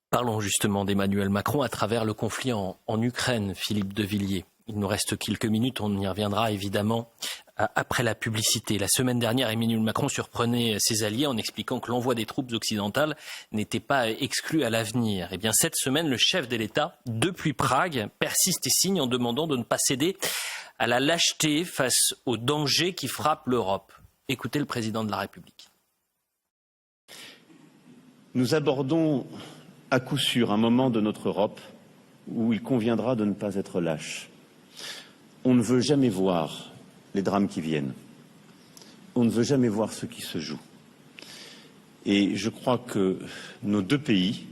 Parlons justement d'Emmanuel Macron à travers le conflit en Ukraine, Philippe de Villiers. Il nous reste quelques minutes, on y reviendra évidemment après la publicité. La semaine dernière, Emmanuel Macron surprenait ses alliés en expliquant que l'envoi des troupes occidentales n'était pas exclu à l'avenir. Eh bien, cette semaine, le chef de l'État, depuis Prague, persiste et signe en demandant de ne pas céder à la lâcheté face aux dangers qui frappent l'Europe. Écoutez le président de la République. Nous abordons à coup sûr un moment de notre Europe où il conviendra de ne pas être lâche. On ne veut jamais voir les drames qui viennent. On ne veut jamais voir ce qui se joue. Et je crois que nos deux pays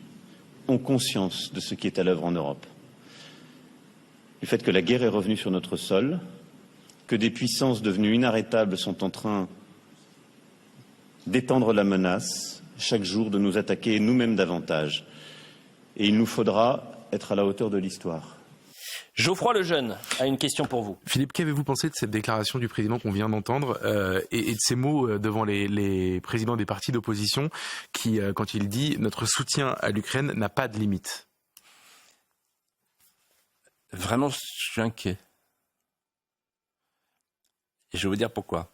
ont conscience de ce qui est à l'œuvre en Europe. Du fait que la guerre est revenue sur notre sol, que des puissances devenues inarrêtables sont en train d'étendre la menace, chaque jour de nous attaquer nous-mêmes davantage. Et il nous faudra être à la hauteur de l'histoire. Geoffroy Lejeune a une question pour vous. Philippe, qu'avez-vous pensé de cette déclaration du président qu'on vient d'entendre et de ces mots devant les présidents des partis d'opposition qui, quand il dit « notre soutien à l'Ukraine n'a pas de limite ». Vraiment, je suis inquiet. Et je vais vous dire pourquoi.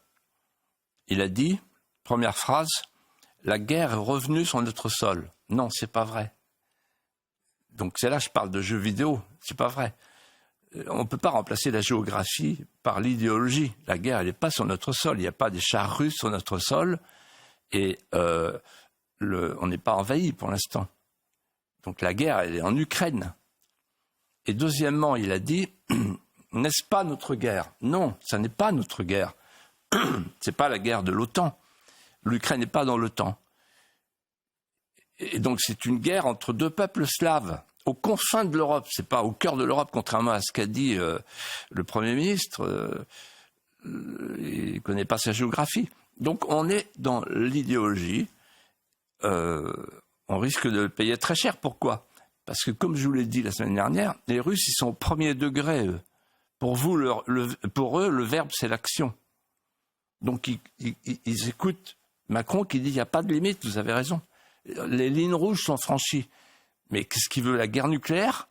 Il a dit, première phrase, « la guerre est revenue sur notre sol ». Non, c'est pas vrai. Donc c'est là que je parle de jeux vidéo, c'est pas vrai. On ne peut pas remplacer la géographie par l'idéologie. La guerre, elle n'est pas sur notre sol. Il n'y a pas des chars russes sur notre sol. Et on n'est pas envahi pour l'instant. Donc la guerre, elle est en Ukraine. Et deuxièmement, il a dit, n'est-ce pas notre guerre ? Non, ça n'est pas notre guerre. C'est pas la guerre de l'OTAN. L'Ukraine n'est pas dans l'OTAN. Et donc c'est une guerre entre deux peuples slaves. Aux confins de l'Europe, c'est pas au cœur de l'Europe, contrairement à ce qu'a dit le Premier ministre. Il ne connaît pas sa géographie. Donc on est dans l'idéologie. On risque de le payer très cher. Pourquoi ? Parce que comme je vous l'ai dit la semaine dernière, les Russes, ils sont au premier degré. Eux. Pour eux, le verbe, c'est l'action. Donc ils écoutent Macron qui dit il n'y a pas de limite, vous avez raison. Les lignes rouges sont franchies. Mais qu'est-ce qu'il veut, la guerre nucléaire ?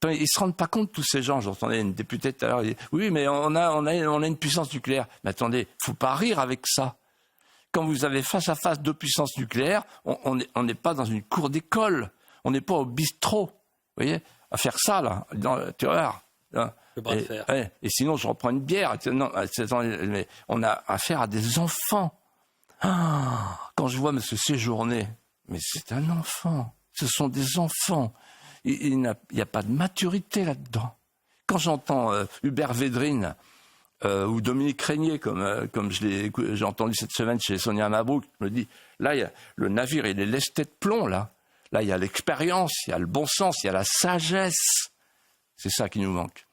Ils ne se rendent pas compte, tous ces gens. J'entendais une députée tout à l'heure, oui, mais on a une puissance nucléaire. Mais attendez, il ne faut pas rire avec ça. Quand vous avez face à face deux puissances nucléaires, on n'est pas dans une cour d'école. On n'est pas au bistrot. Vous voyez ? À faire ça, là, tu vois. Le bras de fer. Et sinon, je reprends une bière. Non, mais on a affaire à des enfants. Quand je vois M. Séjourné, mais c'est un enfant. Ce sont des enfants. Il n'y a pas de maturité là-dedans. Quand j'entends Hubert Védrine ou Dominique Régnier, comme j'ai entendu cette semaine chez Sonia Mabrouk, je me dis, là, le navire, il est lesté de plomb, là. Là, il y a l'expérience, il y a le bon sens, il y a la sagesse. C'est ça qui nous manque.